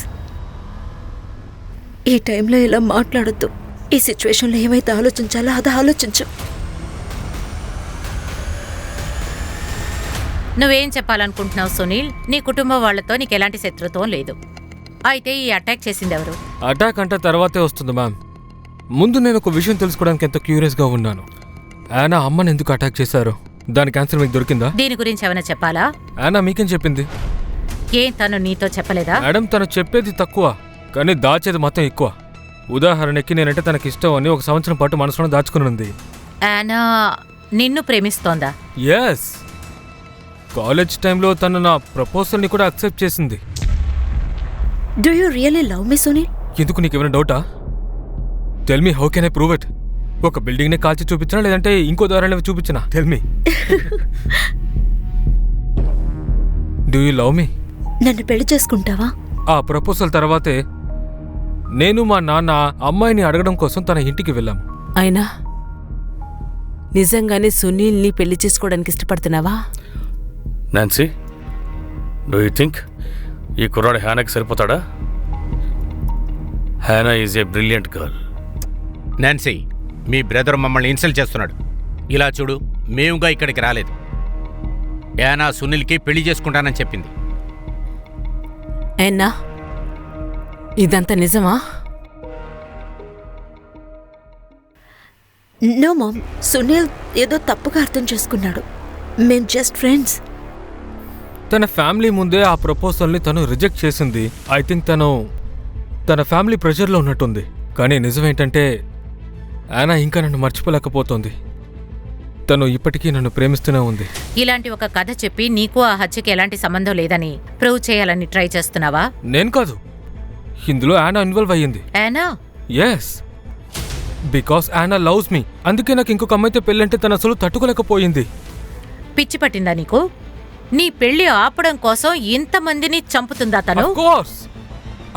ఈ టైంలో ఇలా మాట్లాడొద్దు. ఈ సిచ్యువేషన్లో ఏమైతే ఆలోచించాలో అది ఆలోచించు. నువ్వేం చెప్పాలనుకుంటున్నావు సునీల్? నీ కుటుంబం వాళ్లతో నీకు ఎలాంటి శత్రుత్వం లేదు. అయితే ఈ అటాక్ చేసింది ఎవరు? అటాక్ అంటే తర్వాతే వస్తుంది మ్యామ్. ముందు నేను ఒక విషయం తెలుసుకోవడానికి ఎంతో క్యూరియస్గా ఉన్నాను. యానా అమ్మని ఎందుకు అటాక్ చేశారు? దానికి ఆన్సర్ మీకు దొరికిందా? దీని గురించి ఏమైనా చెప్పాలా? యానా మీకేం చెప్పింది? ఏం తను నీతో చెప్పలేదా? మేడం, తను చెప్పేది తక్కువ కానీ దాచేది మాత్రం ఎక్కువ. ఉదాహరణకి నేనంటే తనకి ఇష్టం అని 1 సంవత్సరం పాటు మనసులో దాచుకుని ఉంది. యానా నిన్ను ప్రేమిస్తోందా? ఎస్. కాలేజ్ టైంలో తను నా ప్రపోజల్ని కూడా అక్సెప్ట్ చేసింది. Do you really love me Sunil? ఎందుకు నీకేమైనా డౌటా? Tell me, how can I prove it? ఒక బిల్డింగ్ని కాల్చి చూపించినా లేదంటే ఇంకో దారాన్ని చూపించినా? Tell me. Do you love me? నన్ను పెళ్లి చేసుకుంటావా? ఆ ప్రపోజల్ తర్వాతే నేను మా నాన్న అమ్మాయిని అడగడం కోసం తన ఇంటికి వెళ్ళాము. అయినా నిజంగానే సునీల్ని పెళ్లి చేసుకోవడానికి ఇష్టపడుతున్నావా? నాన్సీ, డూ యూ థింక్ ఈ కుర్రాడు హ్యానాకి సరిపోతాడా? Hannah is a brilliant girl. Nancy, మీ బ్రదర్ మమ్మల్ని ఇన్సల్ట్ చేస్తున్నాడు. ఇలా చూడు, మేముగా ఇక్కడికి రాలేదు. యానా సునీల్కి పెళ్లి చేసుకుంటానని చెప్పింది. ఏనా ఇదంతా నిజమా? నో మామ్, సునీల్ ఏదో తప్పుగా అర్థం చేసుకున్నాడు. మేం జస్ట్ ఫ్రెండ్స్. తన ఫ్యామిలీ ముందే ఆ ప్రపోజల్ని తను రిజెక్ట్ చేసింది. ఐ థింక్ తన ఫ్యామిలీ ప్రెషర్లో ఉన్నట్టుంది. కానీ నిజమేంటంటే యానా ఇంకా నన్ను మర్చిపోలేకపోతుంది. తను ఇప్పటికీ నన్ను ప్రేమిస్తూనే ఉంది. ఇలాంటి ఒక కథ చెప్పి నీకు ఆ హత్యకి ఎలాంటి సంబంధం లేదని ప్రూవ్ చేయాలని ట్రై చేస్తున్నావా? నేను కాదు, ఇందులో యానా ఇన్వాల్వ్ అయ్యింది. Yana? Yes, because Yana loves me. అందుకే నాకు ఇంకొక అమ్మాయితో పెళ్ళంటే తను అసలు తట్టుకోలేకపోయింది. పిచ్చి పట్టిందా నీకు? నీ పెళ్లి ఆపడం కోసం ఇంతమందిని చంపుతుందా తను?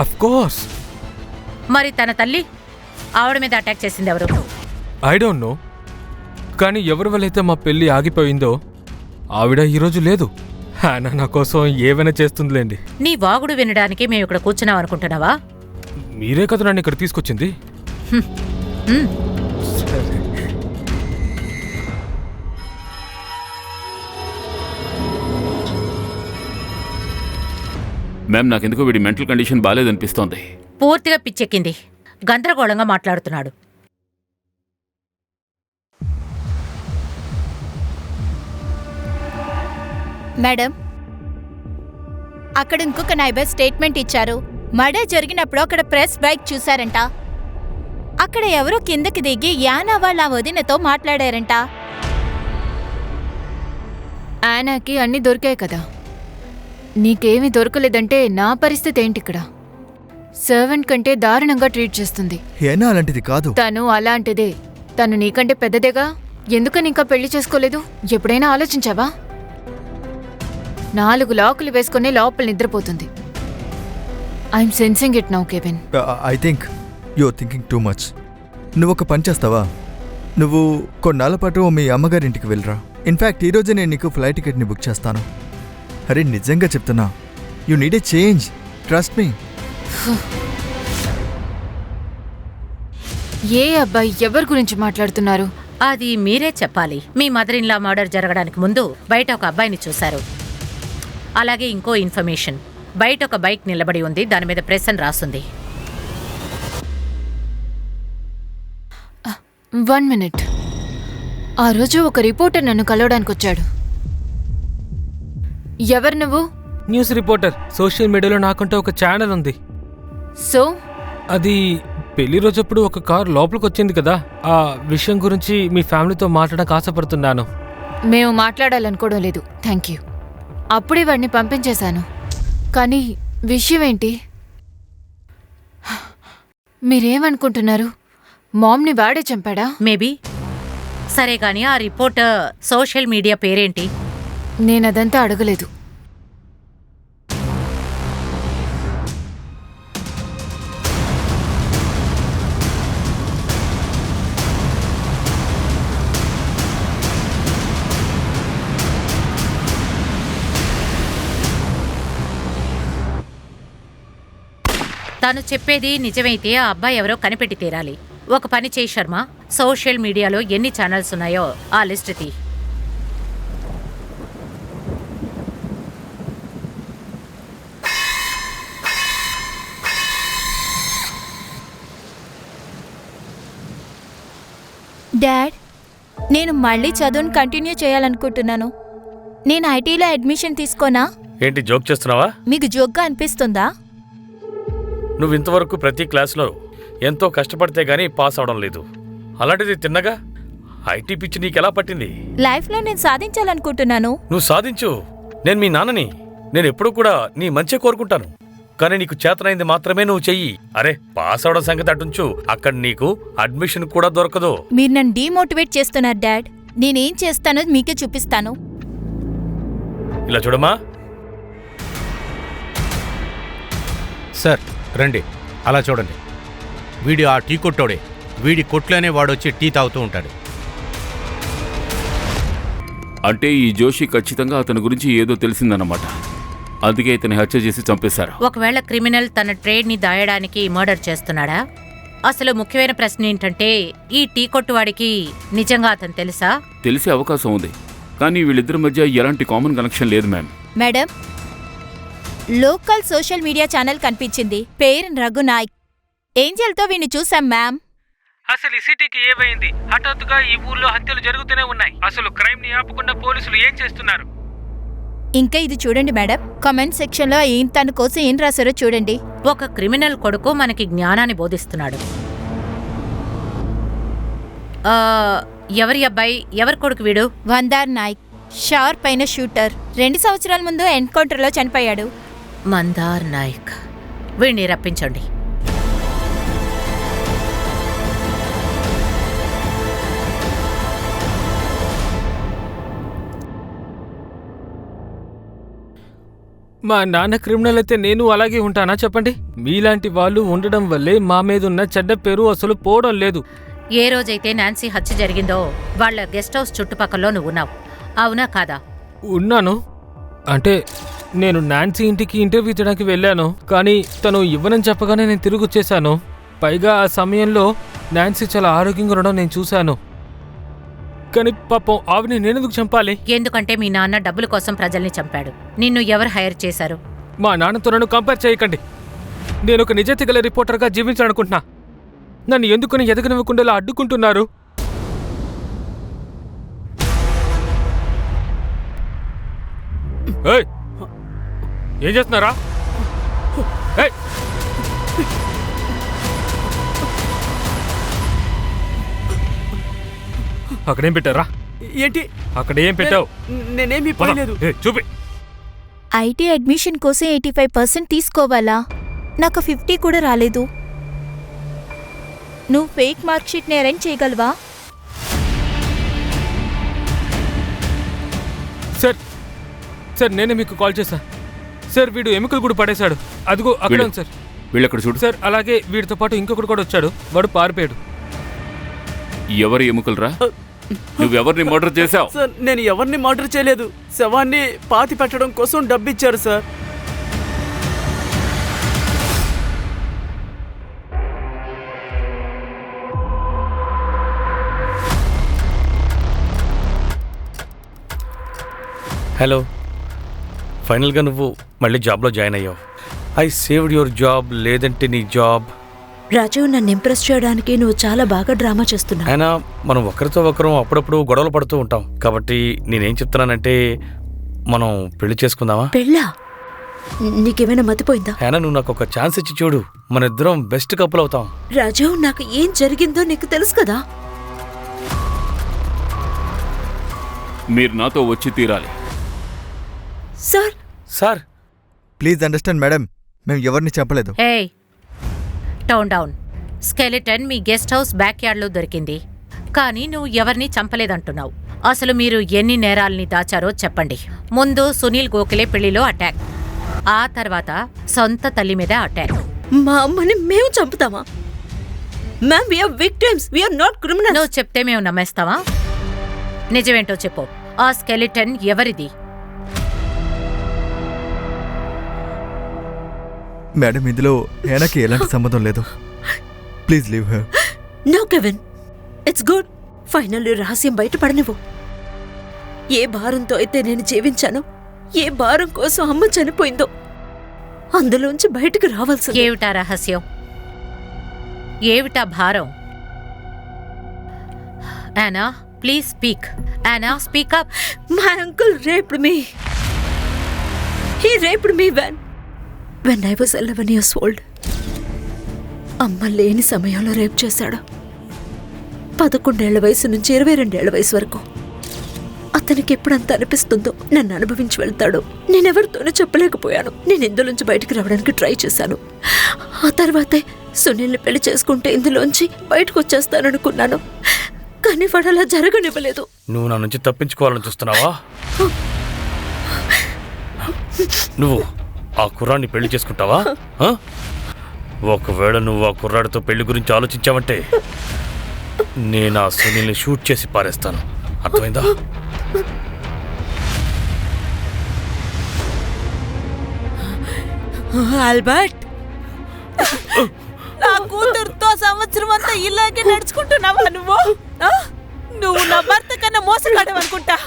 Of course. మరి తన తల్లి, ఆవిడ మీద అటాక్ చేసింది ఎవరు? I don't no. కానీ ఎవరి వల్ల అయితే మా పెళ్లి ఆగిపోయిందో ఆవిడ ఈరోజు లేదు. యానా నా కోసం ఏమైనా చేస్తుందిలేండి. నీ వాగుడు వినడానికి మేము ఇక్కడ కూర్చున్నాం అనుకుంటున్నావా? మీరే కదా నన్ను ఇక్కడ తీసుకొచ్చింది. మ్యామ్, నాకెందుకో వీడి మెంటల్ కండిషన్ బాగాలేదనిపిస్తోంది. పూర్తిగా పిచ్చెక్కింది. గందరగోళంగా మాట్లాడుతున్నాడు. మేడం, అక్కడ ఇంకొక నైబర్ స్టేట్మెంట్ ఇచ్చారు. మర్డర్ జరిగినప్పుడు అక్కడ ప్రెస్ బైక్ చూశారంట. అక్కడ ఎవరో కిందకి దిగి యానా వాళ్ళ వదినతో మాట్లాడారంట. యానాకి అన్నీ దొరికాయి కదా, నీకేమీ దొరకలేదంటే నా పరిస్థితి ఏంటి ఇక్కడ? సర్వెంట్ కంటే దారుణంగా ట్రీట్ చేస్తుంది. ఏనా అలాంటిది కాదు. తను అలాంటిదే. తను నీకంటే పెద్దదేగా. ఎందుకని ఇంకా పెళ్లి చేసుకోలేదు? ఎప్పుడైనా ఆలోచించావా? 4 లాకులు వేసుకుని లోపల నిద్రపోతుంది. I'm sensing it now Kevin. I think you're thinking too much. నువ్వు ఒక పని చేస్తావా? నువ్వు కొన్నాళ్ళ పాటు మీ అమ్మగారింటికి వెళ్ళరా. ఇన్ఫ్యాక్ట్ ఈరోజే నేను నీకు ఫ్లైట్ టికెట్ని బుక్ చేస్తాను. అరే నిజంగా చెప్తున్నా, you need a change, trust me. ఏ అబ్బాయి ఎవరి గురించి మాట్లాడుతున్నారు? అది మీరే చెప్పాలి. మీ మదర్ ఇన్ లా మర్డర్ జరగడానికి ముందు బయట ఒక అబ్బాయిని చూశారు. అలాగే ఇంకో ఇన్ఫర్మేషన్, బయట ఒక బైక్ నిలబడి ఉంది, దాని మీద ప్రెస్ అని రాస్తుంది. 1 minute. ఆ రోజు ఒక రిపోర్టర్ నన్ను కలవడానికి వచ్చాడు. ఎవరు నువ్వు? News reporter. సోషల్ మీడియాలో నాకంటే ఒక ఛానల్ ఉంది. సో అది పెళ్లి రోజప్పుడు ఒక కారు లోపలికి వచ్చింది కదా, ఆ విషయం గురించి మీ ఫ్యామిలీతో మాట్లాడడానికి ఆశపడుతున్నాను. మేము మాట్లాడాలనుకోవడం లేదు, థ్యాంక్ యూ. అప్పుడే వాడిని పంపించేశాను. కానీ విషయం ఏంటి? మీరేమనుకుంటున్నారు? మామ్ని వాడే చంపాడా? మేబీ. సరే గాని ఆ రిపోర్టర్ సోషల్ మీడియా పేరేంటి? నేనదంతా అడగలేదు. తను చెప్పేది నిజమైతే ఆ అబ్బాయి ఎవరో కనిపెట్టి తీరాలి. ఒక పని చేయి శర్మ, సోషల్ మీడియాలో ఎన్ని ఛానల్స్ ఉన్నాయో ఆ లిస్ట్ తీ. డాడ్, నేను మళ్ళీ చదువును కంటిన్యూ చేయాలనుకుంటున్నాను. నేను ఐటీలో అడ్మిషన్ తీసుకోనా? ఏంటి జోక్ చేస్తున్నావా? మీకు జోక్గా అనిపిస్తుందా? నువ్వు ఇంతవరకు ప్రతి క్లాస్లో ఎంతో కష్టపడితే గానీ పాస్ అవడం లేదు. అలాంటిది తిన్నగా ఐటీ పిచ్చి నీకెలా పట్టింది? లైఫ్లో నేను సాధించాలనుకుంటున్నాను. నువ్వు సాధించు. నేను మీ నాన్నని. నేను ఎప్పుడూ కూడా నీ మంచి కోరుకుంటాను. కానీ నీకు చేతనైంది మాత్రమే నువ్వు చెయ్యి. అరే, పాస్ అవడం సంగతి అటుంచు, అక్కడ నీకు అడ్మిషన్ కూడా దొరకదు. మీరు నన్ను డీమోటివేట్ చేస్తున్నారు డాడ్. నేనేం చేస్తానో మీకే చూపిస్తాను. ఇలా చూడమ్మా. సార్ రండి, అలా చూడండి. వీడి ఆ టీ కొట్టోడే. వీడి కొట్లోనే వాడొచ్చి టీ తాగుతూ ఉంటాడు. అంటే ఈ జోషి ఖచ్చితంగా అతని గురించి ఏదో తెలిసిందన్నమాట. అందుకే ఇతని హత్య చేసి చంపేశారు. ఒకవేళ క్రిమినల్ తన ట్రేడ్ని దాయడానికి మర్డర్ చేస్తున్నాడా? అసలు ముఖ్యమైన ప్రశ్న ఏంటంటే, ఈ టీ కొట్టువాడికి నిజంగా అతను తెలుసా? తెలిసే అవకాశం ఉంది, కానీ వీళ్ళిద్దరి మధ్య ఎలాంటి కామన్ కనెక్షన్ లేదు ma'am. Madam, local social media channel కనిపించింది. పేరు రఘునాయక్. ఏంజల్తో వీణ్ణి చూసాం మ్యామ్. అసలు ఈ సిటీకి ఏమైంది? హఠాత్తుగా ఈ ఊర్లో హత్యలు జరుగుతూనే ఉన్నాయి. అసలు క్రైమ్ ని ఆపకుండా పోలీసులు ఏం చేస్తున్నారు? ఇంకా ఇది చూడండి మేడం, కామెంట్ సెక్షన్ లో తన కోసం ఏం రాశారో చూడండి. ఒక క్రిమినల్ కొడుకు మనకి జ్ఞానాన్ని బోధిస్తున్నాడు. ఎవరి అబ్బాయి, ఎవరి కొడుకు వీడు? వందార్ నాయక్, షార్ప్ అయిన షూటర్. 2 సంవత్సరాల ముందు ఎన్కౌంటర్లో చనిపోయాడు. మందార్ నాయక్. వీడిని రప్పించండి. మా నాన్న క్రిమినల్ అయితే నేను అలాగే ఉంటానా చెప్పండి? మీలాంటి వాళ్ళు ఉండడం వల్లే మా మీద ఉన్న చెడ్డ పేరు అసలు పోవడం లేదు. ఏ రోజైతే నాన్సీ హత్య జరిగిందో వాళ్ళ గెస్ట్ హౌస్ చుట్టుపక్కల నువ్వు ఉన్నావు, అవునా కాదా? ఉన్నాను. అంటే నేను నాన్సీ ఇంటికి ఇంటర్వ్యూ చేయడానికి వెళ్ళాను, కానీ తను ఇవ్వనని చెప్పగానే నేను తిరిగి వచ్చేసాను. పైగా ఆ సమయంలో నాన్సీ చాలా ఆరోగ్యంగా ఉండడం నేను చూశాను. కానీ పాపం ఆవిని నేనెందుకు చంపాలి? ఎందుకంటే మీ నాన్న డబ్బుల కోసం ప్రజల్ని చంపాడు. నిన్ను ఎవరు హైర్ చేశారు? మా నాన్నతో నన్ను కంపేర్ చేయకండి. నేను ఒక నిజాయితీ గల రిపోర్టర్గా జీవించాలనుకుంటున్నా. నన్ను ఎందుకని ఎదగనివ్వకుండా అడ్డుకుంటున్నారు? ఏయ్, ఏం చేస్తున్నారా? ఏయ్, అక్కడేం పెట్టారా? ఏంటి? అక్కడ ఏం పెట్టావు? నేనేమి పోయలేదు. చూపి. ఐటీ అడ్మిషన్ కోసం 85% తీసుకోవాలా? నాకు 50 కూడా రాలేదు. నువ్వు ఫేక్ మార్క్షీట్ని అరేంజ్ చేయగలవా? సార్ సార్ నేనే మీకు కాల్ చేశా సార్. వీడు ఎముకలు కూడా పడేశాడు. అదిగో అక్కడ ఉంది సార్. వీళ్ళక్కడ చూడు సార్. అలాగే వీడితో పాటు ఇంకొకడు కూడా వచ్చాడు. వాడు పారిపోయాడు. ఎవరి ఎముకలురా? నువ్వెవరిని మర్డర్ చేశావు? సార్ నేను ఎవరిని మర్డర్ చేయలేదు. శవాన్ని పాతి పెట్టడం కోసం డబ్బిచ్చారు సార్. హలో, ఫైనల్గా నువ్వు మళ్ళీ జాబ్లో జాయిన్ అయ్యావు. ఐ సేవ్డ్ యువర్ జాబ్, లేదంటే నీ జాబ్. రాజు, నన్ను ఇంప్రెస్ చేయడానికి నువ్వు చాలా బాగా డ్రామా చేస్తున్నావు. అయినా మనం ఒకరితో ఒకరం అప్పుడప్పుడు గొడవలు పడుతూ ఉంటాం. కాబట్టి నేనేం చెప్తున్నానంటే మనం పెళ్లి చేసుకుందామా? పెళ్ళా? నీకేమైనా మతిపోయిందా? అయినా నువ్వు నాకు ఒక ఛాన్స్ ఇచ్చి చూడు, మన ఇద్దరం బెస్ట్ కపుల్ అవుతాం. రాజు, నాకు ఏం జరిగిందో నీకు తెలుసు కదా. మీరు నాతో వచ్చి తీరాలి. Sir sir please understand madam, మేము ఎవరిని చెప్పలేదు. ఏయ్, టౌన్ డౌన్. స్కెలిటన్ మీ గెస్ట్ హౌస్ బ్యాక్ యార్డ్లో దొరికింది. కానీ నువ్వు ఎవరిని చంపలేదంటున్నావు. అసలు మీరు ఎన్ని నేరాల్ని దాచారో చెప్పండి. ముందు సునీల్ గోఖలే పెళ్లిలో అటాక్, ఆ తర్వాత సొంత తల్లి మీద అటాక్. మా అమ్మని మేము చంపుతామా? Ma'am, we are victims, we are not criminals. నువ్వు చెప్తే మేము నమ్మేస్తావా? నిజమేంటో చెప్పు. ఆ స్కెలిటన్ ఎవరిది? మేడం, ఇందులో హేనాకి ఎలాంటి సంబంధం లేదు. Please leave her. No Kevin, it's good. Finally రహస్యం బయటపడనివ్వు. ఏ భారంతో అయితే నేను జీవించానో, ఏ భారం కోసం అమ్మ చనిపోయిందో, అందులోంచి బయటకు రావాల్సింది. ఏమిటా రహస్యం? ఏమిటా భారం? Yana, please speak. Yana, speak up. My uncle raped me. He raped me when I was 11 years old. అమ్మ లేని సమయంలో రేప్ చేశాడు. 11 ఏళ్ల వయసు నుంచి 22 ఏళ్ల వయసు వరకు. అతనికి ఎప్పుడంత అనిపిస్తుందో నన్ను అనుభవించి వెళ్తాడు. నేనెవరితోనూ చెప్పలేకపోయాను. నేను ఇందులోంచి బయటికి రావడానికి ట్రై చేశాను. ఆ తర్వాతే సునీల్ని పెళ్లి చేసుకుంటే ఇందులోంచి బయటకు వచ్చేస్తాననుకున్నాను. కానీ వాడు అలా జరగనివ్వలేదు. నువ్వు నా నుంచి తప్పించుకోవాలని చూస్తున్నావా? నువ్వు ఆ కుర్రాన్ని పెళ్లి చేసుకుంటావా? ఒకవేళ నువ్వు ఆ కుర్రాడితో పెళ్లి గురించి ఆలోచించావంటే నేను ఆ సునీల్ని షూట్ చేసి పారేస్తాను. అర్థమైందా? ఆల్బర్ట్, నా కూతురుతో సంవత్సరం అంతా ఇలాగే నడుచుకుంటున్నావా నువ్వు? నువ్వు నా భర్త కన్నా మోసగాడవనుకుంటా.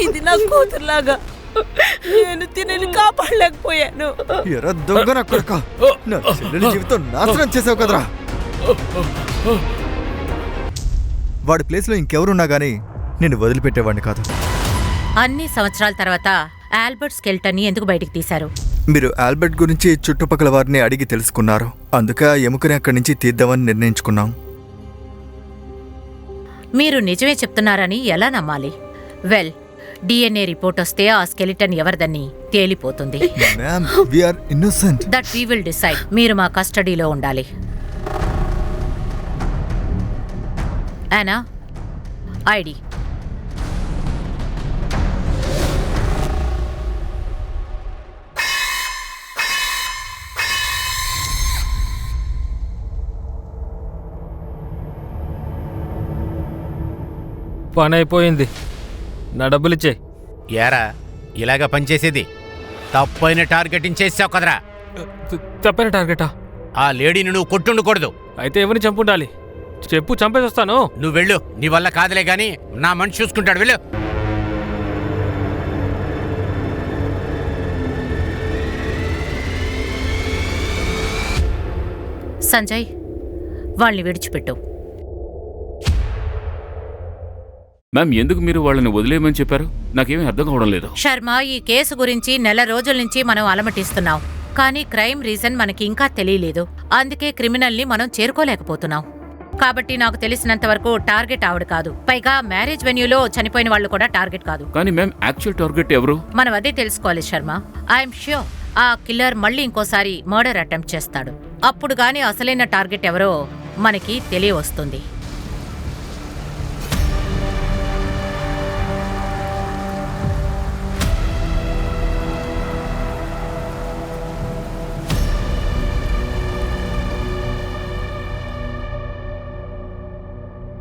ఇది నా కూతురులాగా. నేను తినని కాపాడలేకపోయాను. ఎరా దొంగ నా కొడుక, నా చెల్లెలి జీవితం నాశనం చేసావు కదరా. వాడి ప్లేస్లో ఇంకెవరున్నా గానీ నేను వదిలిపెట్టేవాడిని కాదు. అన్ని సంవత్సరాల తర్వాత ఆల్బర్ట్ స్కెల్టన్ని ఎందుకు బయటికి తీశారు? మీరు ఆల్బర్ట్ గురించి చుట్టుపక్కల వారిని అడిగి తెలుసుకున్నారు. అందుకే ఆ ఎముకని అక్కడి నుంచి తీద్దామని నిర్ణయించుకున్నాం. మీరు నిజమే చెప్తున్నారని ఎలా నమ్మాలి? వెల్, డిఎన్ఏ రిపోర్ట్ వస్తే ఆ స్కెలిటన్ ఎవరిదని తేలిపోతుంది. Ma'am, we are innocent. That we will decide. మీరు మా కస్టడీలో ఉండాలి. యానా, ఐడి. పని అయిపోయింది. నా డబ్బులు ఇచ్చే. యారా ఇలాగా పనిచేసేది? తప్పైన టార్గెటింగ్ చేసావు కదరా. తప్పైన టార్గెటా? ఆ లేడీని నువ్వు కొట్టుండకూడదు. అయితే ఎవరిని చంపుండాలి? చెప్పు, చంపేసి వస్తాను. నువ్వు వెళ్ళు, నీ వల్ల కాదులే గాని నా మనిషి చూసుకుంటాడు. వెళ్ళు. సంజయ్, వాళ్ళని విడిచిపెట్టు. మ్యామ్, ఎందుకు మీరు వాళ్ళని వదిలేయమని చెప్పారు? నాకేమీ అర్థం కావడం లేదు. శర్మ, ఈ కేసు గురించి నెల రోజుల నుంచి మనం అలమటిస్తున్నాం, కానీ క్రైమ్ రీజన్ మనకి ఇంకా తెలియలేదు. అందుకే క్రిమినల్ని మనం చేరుకోలేకపోతున్నాం. కాబట్టి నాకు తెలిసినంత వరకు టార్గెట్ ఆవిడ కాదు. పైగా మ్యారేజ్ వెన్యూలో చనిపోయిన వాళ్ళు కూడా టార్గెట్ కాదు. కానీ మ్యామ్, యాక్చువల్ టార్గెట్ ఎవరు? మనం అదే తెలుసుకోవాలి శర్మ. ఐఎమ్ ష్యూర్ ఆ కిల్లర్ మళ్ళీ ఇంకోసారి మర్డర్ అటెంప్ట్ చేస్తాడు. అప్పుడు గాని అసలైన టార్గెట్ ఎవరో మనకి తెలియవస్తుంది.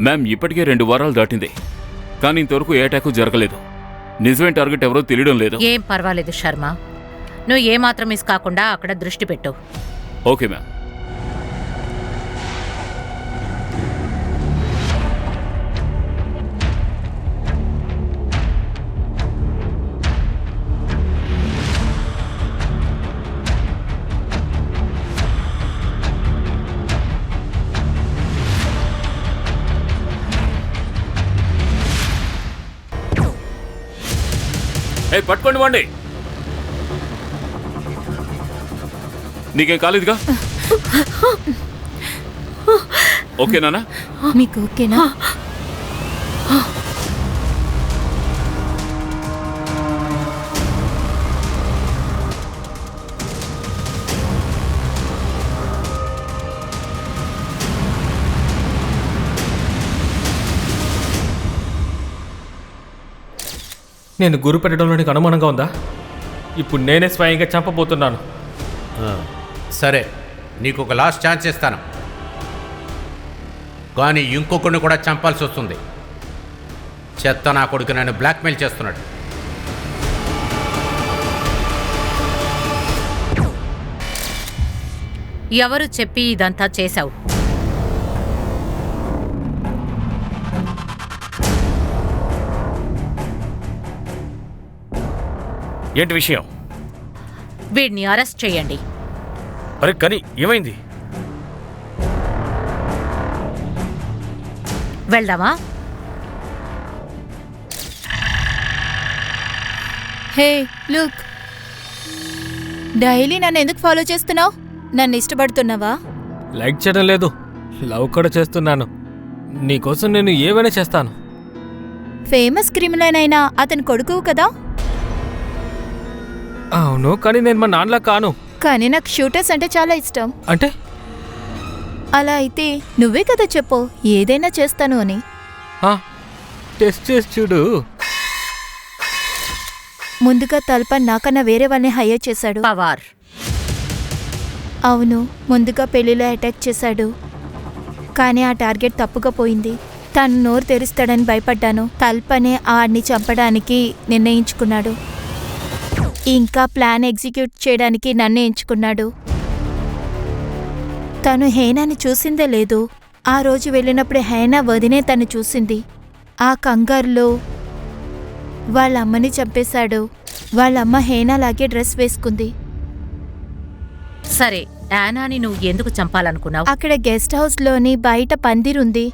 మ్యామ్, ఇప్పటికే 2 వారాలు దాటింది, కానీ ఇంతవరకు ఏ అటాకు జరగలేదు. నిజమైన టార్గెట్ ఎవరో తెలియడం లేదు. ఏం పర్వాలేదు శర్మ, నువ్వు ఏమాత్రం మిస్ కాకుండా అక్కడ దృష్టి పెట్టు. Okay ma'am. పట్టుకోండి వాండి. నీకేం కాలేదుగా? ఓకేనా? మీకు ఓకేనా? నేను గురి పెట్టడంలో నీకు అనుమానంగా ఉందా? ఇప్పుడు నేనే స్వయంగా చంపబోతున్నాను. సరే, నీకు ఒక లాస్ట్ ఛాన్స్ ఇస్తాను, కానీ ఇంకొకరిని కూడా చంపాల్సి వస్తుంది. చెత్త నా కొడుకు నన్ను బ్లాక్మెయిల్ చేస్తున్నాడు. ఎవరు చెప్పి ఇదంతా చేశావు? ఏంటి విషయం? వీడిని అరెస్ట్ చేయండి. అరే కానీ ఏమైంది? వెళ్దామా? హే లుక్, డైలీ నన్ను ఎందుకు ఫాలో చేస్తున్నావు? నన్ను ఇష్టపడుతున్నావా? లైక్ చేయడం లేదు, లవ్ కూడా చేస్తున్నాను. నీకోసం నేను ఏమైనా చేస్తాను. ఫేమస్ క్రిమినల్ అయినా అతని కొడుకు కదా? అవును, కానీ నేను మా నాన్నలా కాను. కానీ నాకు షూటర్స్ అంటే చాలా ఇష్టం. అంటే అలా అయితే నువ్వే కదా చెప్పు ఏదైనా చేస్తాను అని. టెస్ట్ చేసి చూడు. ముందుగా తల్పన్ నాకన్నా వేరే వాళ్ళని హైర్ చేశాడు. పవార్. అవును, ముందుగా పెళ్లిలో అటాక్ చేశాడు. కానీ ఆ టార్గెట్ తప్పుగా పోయింది. తను నోరు తెరుస్తాడని భయపడ్డాను. తల్పనే ఆడిని చంపడానికి నిర్ణయించుకున్నాడు. ఇంకా ప్లాన్ ఎగ్జిక్యూట్ చేయడానికి నన్నే ఎంచుకున్నాడు. తను హేనాని చూసిందే లేదు. ఆ రోజు వెళ్ళినప్పుడు హేనా వదినే తను చూసింది. ఆ కంగారులో వాళ్ళమ్మని చంపేశాడు. వాళ్ళమ్మ హేనాలాగే డ్రెస్ వేసుకుంది. సరే, యానాని నువ్వు ఎందుకు చంపాలనుకున్నావు? అక్కడ గెస్ట్ హౌస్లోని బయట పందిరుంది.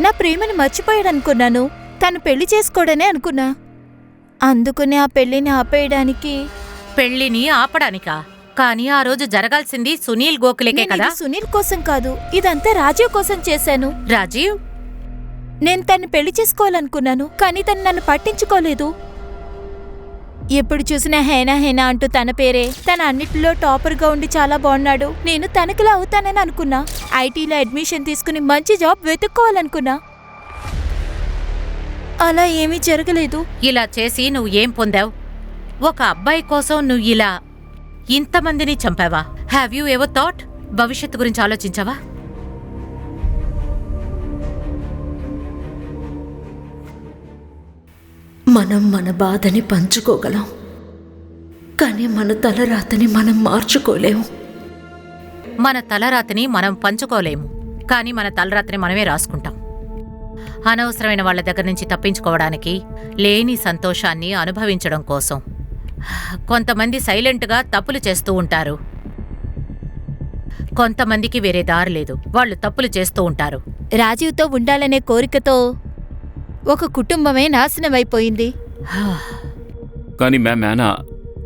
నా ప్రేమని మర్చిపోయాడనుకున్నాను. తను పెళ్లి చేసుకోవడనే అనుకున్నా. అందుకనే ఆ పెళ్లిని ఆపేయడానికి. పెళ్లిని ఆపడానికా? కానీ ఆ రోజు జరగాల్సింది సునీల్ గోఖలేకే కదా? సునీల్ కోసం కాదు, ఇదంతా రాజీవ్ కోసం చేశాను. రాజీవ్? నేను తన్ని పెళ్లి చేసుకోవాలనుకున్నాను, కానీ తను నన్ను పట్టించుకోలేదు. ఎప్పుడు చూసినా హేనా హేనా అంటూ తన పేరే. తన అన్నిటిలో టాపర్గా ఉండి చాలా బాగున్నాడు. నేను తనకులా అవుతానని అనుకున్నా. ఐటీలో అడ్మిషన్ తీసుకుని మంచి జాబ్ వెతుక్కోవాలనుకున్నా. అలా ఏమీ జరగలేదు. ఇలా చేసి నువ్వు ఏం పొందావు? ఒక అబ్బాయి కోసం నువ్వు ఇలా ఇంతమందిని చంపావా? Have you ever thought? భవిష్యత్తు గురించి ఆలోచించావా? మనం మన బాధని పంచుకోగలం, కానీ మన తలరాతని మనం మార్చుకోలేము. మన తలరాతని మనం పంచుకోలేము, కానీ మన తలరాతని మనమే రాసుకుంటాం. అనవసరమైన వాళ్ళ దగ్గర నుంచి తప్పించుకోవడానికి, లేని సంతోషాన్ని అనుభవించడం కోసం. కొంతమంది సైలెంట్గా తప్పులు చేస్తూ ఉంటారు. కొంతమందికి వేరే దారి లేదు, వాళ్ళు తప్పులు చేస్తూ ఉంటారు. రాజీవ్తో ఉండాలనే కోరికతో ఒక కుటుంబమే నాశనమైపోయింది. కానీ మ్యామ్ యానా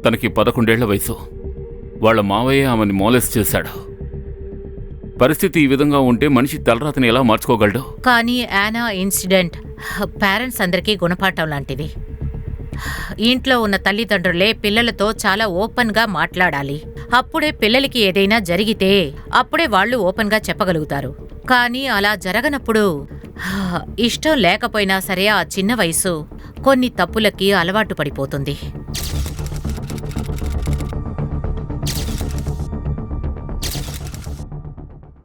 తనకి 11 ఏళ్ల వయసు. వాళ్ళ మావయ్య ఆమెని మోలెస్ చేశాడు. పరిస్థితి ఈ విధంగా ఉంటే మనిషి తలరాతని ఎలా మార్చుకోగలడు? కానీ యానా ఇన్సిడెంట్ పేరెంట్స్ అందరికీ గుణపాఠం లాంటిది. ఇంట్లో ఉన్న తల్లిదండ్రులే పిల్లలతో చాలా ఓపెన్గా మాట్లాడాలి. అప్పుడే పిల్లలకి ఏదైనా జరిగితే అప్పుడే వాళ్ళు ఓపెన్గా చెప్పగలుగుతారు. కానీ అలా జరగనప్పుడు ఇష్టం లేకపోయినా సరే ఆ చిన్న వయసు కొన్ని తప్పులకి అలవాటు పడిపోతుంది.